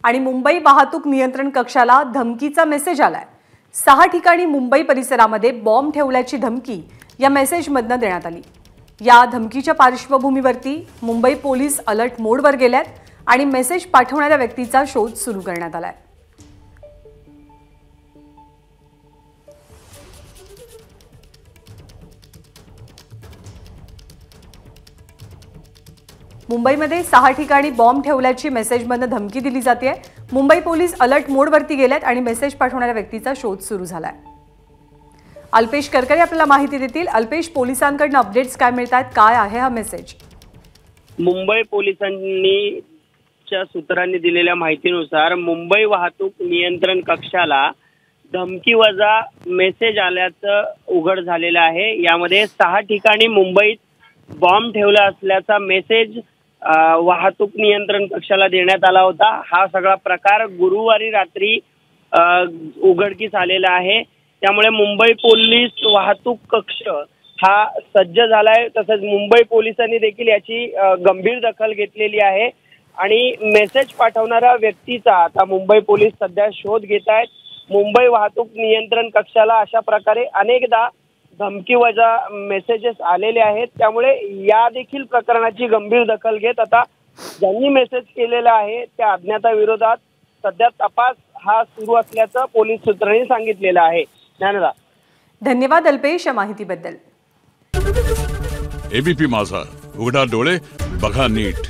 आणि मुंबई वाहतूक नियंत्रण कक्षाला धमकीचा मेसेज आलाय। 6 ठिकाणी मुंबई परिसरामध्ये बॉम्ब ठेवल्याची धमकी या मेसेजमधनं देण्यात आली। या धमकीच्या पार्श्वभूमीवरती मुंबई पोलीस अलर्ट मोडवर गेलेत आणि मेसेज पाठवणाऱ्या व्यक्तीचा शोध सुरू करण्यात आलाय। मुंबईमध्ये 6 ठिकाणी बॉम्ब ठेवल्याची मेसेजमधनं धमकी दिली जाते। मुंबई पोलीस अलर्ट मोडवरती गेलेत आणि मेसेज पाठवणाऱ्या व्यक्तीचा शोध सुरू झालाय। अल्पेश करकरे आपल्याला माहिती देतील। अल्पेश, पोलिसांकडून अपडेट्स काय मिळतात, काय आहे हा मेसेज? मुंबई पोलिसांनी सूत्रांनी दिलेल्या माहितीनुसार मुंबई वाहतूक नियंत्रण कक्षाला धमकीवजा मेसेज आल्याचं उघड झालेलं आहे। यामध्ये 6 ठिकाणी मुंबईत बॉम्ब ठेवला असल्याचा मेसेज वाहतूक नियंत्रण कक्षाला देण्यात आला होता। हा सगळा प्रकार गुरुवारी रात्री उघडकीस आलेला आहे। त्यामुळे मुंबई पोलीस वाहतूक कक्ष हा सज्ज झालाय। तसंच मुंबई पोलिसांनी देखील याची गंभीर दखल घेतलेली आहे आणि मेसेज पाठवणाऱ्या व्यक्तीचा आता मुंबई पोलीस सध्या शोध घेत आहेत। मुंबई वाहतूक नियंत्रण कक्षाला अशा प्रकारे अनेकदा धमकीवजा मेसेजेस आलेले आहेत। त्यामुळे या देखील प्रकरणाची गंभीर दखल घेत आता ज्यांनी मेसेज केलेला आहे त्या अज्ञाताविरोधात सध्या तपास हा सुरू असल्याचं पोलीस सूत्रांनी सांगितलेलं आहे। ज्ञानदा, धन्यवाद अल्पेश या माहितीबद्दल। एबीपी माझा, उघडा डोळे बघा नीट।